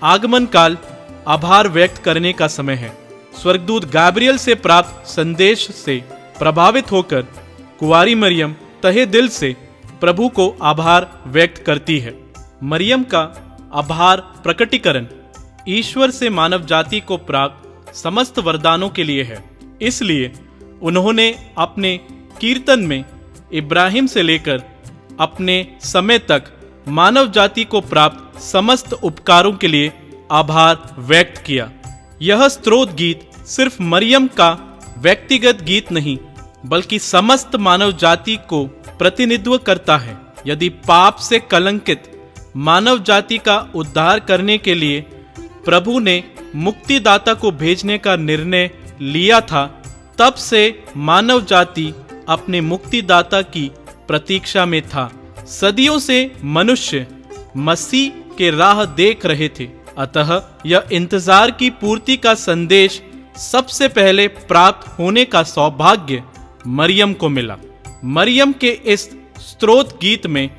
आगमन काल आभार व्यक्त करने का समय है। स्वर्गदूत गैब्रियल से प्राप्त संदेश से प्रभावित होकर कुंवारी मरियम तहे दिल से प्रभु को आभार व्यक्त करती है। मरियम का आभार प्रकटीकरण ईश्वर से मानव जाति को प्राप्त समस्त वरदानों के लिए है। इसलिए उन्होंने अपने कीर्तन में इब्राहिम से लेकर अपने समय तक मानव जाति को प्राप्त समस्त उपकारों के लिए आभार व्यक्त किया। यह स्तोत्र गीत सिर्फ मरियम का व्यक्तिगत गीत नहीं, बल्कि समस्त मानव जाति को प्रतिनिधित्व करता है। यदि पाप से कलंकित मानव जाति का उद्धार करने के लिए प्रभु ने मुक्तिदाता को भेजने का निर्णय लिया था, तब से मानव जाति अपने मुक्तिदाता की प्रतीक्षा में था। सदियों से मनुष्य मसीह के राह देख रहे थे, अतः यह इंतजार की पूर्ति का संदेश सबसे पहले प्राप्त होने का सौभाग्य मरियम को मिला। मरियम के इस स्तोत्र गीत में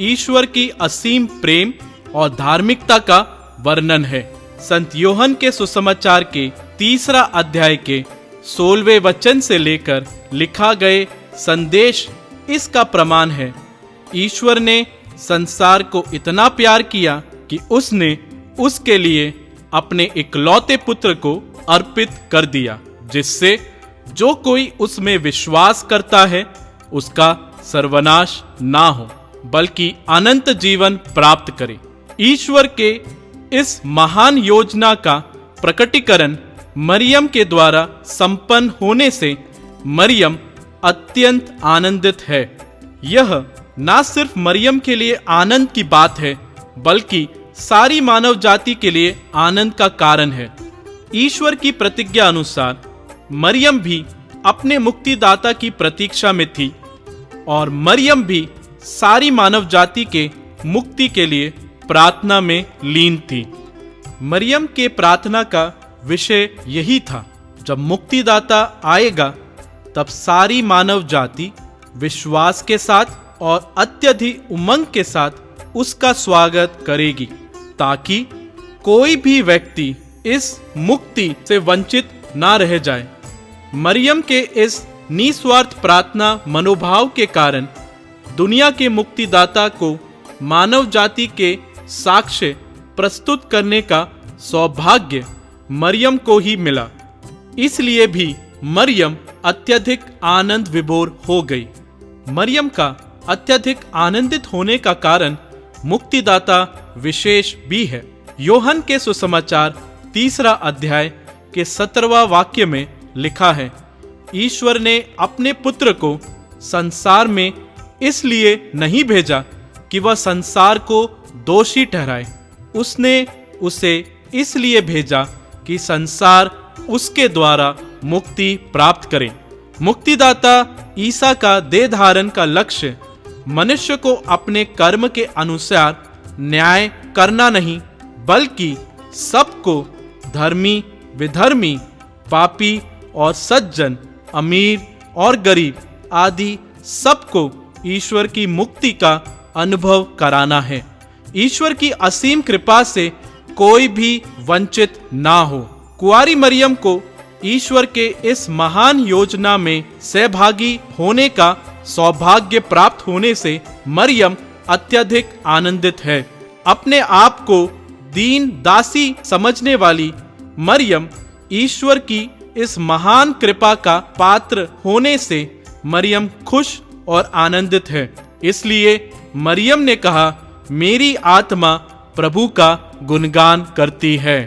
ईश्वर की असीम प्रेम और धार्मिकता का वर्णन है। संत यूहन्ना के सुसमाचार के 3 अध्याय के 16वें वचन से लेकर लिखा गए संदेश इसका प्रमाण है। ईश्वर ने संसार को इतना प्यार किया कि उसने उसके लिए अपने इकलौते पुत्र को अर्पित कर दिया, जिससे जो कोई उसमें विश्वास करता है उसका सर्वनाश ना हो, बल्कि अनंत जीवन प्राप्त करे। ईश्वर के इस महान योजना का प्रकटीकरण मरियम के द्वारा संपन्न होने से मरियम अत्यंत आनंदित है। यह न सिर्फ मरियम के लिए आनंद की बात है, बल्कि सारी मानव जाति के लिए आनंद का कारण है। ईश्वर की प्रतिज्ञा अनुसार मरियम भी अपने मुक्तिदाता की प्रतीक्षा में थी और मरियम भी सारी मानव जाति के मुक्ति के लिए प्रार्थना में लीन थी। मरियम के प्रार्थना का विषय यही था, जब मुक्तिदाता आएगा तब सारी मानव जाति विश्वास के साथ और अत्यधिक उमंग के साथ उसका स्वागत करेगी, ताकि कोई भी व्यक्ति इस मुक्ति से वंचित ना रह जाए। मरियम के इस निस्वार्थ प्रार्थना मनोभाव के कारण दुनिया के मुक्तिदाता को मानव जाति के साक्ष्य प्रस्तुत करने का सौभाग्य मरियम को ही मिला। इसलिए भी मरियम अत्यधिक आनंद विभोर हो गई। मरियम का अत्यधिक आनंदित होने का कारण मुक्तिदाता विशेष भी है। यूहन्ना के सुसमाचार 3 अध्याय के 17वां वाक्य में लिखा है, ईश्वर ने अपने पुत्र को संसार में इसलिए नहीं भेजा कि वह संसार को दोषी ठहराए, उसने उसे इसलिए भेजा कि संसार उसके द्वारा मुक्ति प्राप्त करे। मुक्तिदाता ईसा का देह धारण का लक्ष्य मनुष्य को अपने कर्म के अनुसार न्याय करना नहीं, बल्कि सबको धर्मी विधर्मी, पापी और सज्जन, अमीर और गरीब आदि सबको ईश्वर की मुक्ति का अनुभव कराना है। ईश्वर की असीम कृपा से कोई भी वंचित ना हो। कुंवारी मरियम को ईश्वर के इस महान योजना में सहभागी होने का सौभाग्य प्राप्त होने से मरियम अत्यधिक आनंदित है। अपने आप को दीन दासी समझने वाली मरियम ईश्वर की इस महान कृपा का पात्र होने से मरियम खुश और आनंदित है। इसलिए मरियम ने कहा, मेरी आत्मा प्रभु का गुणगान करती है।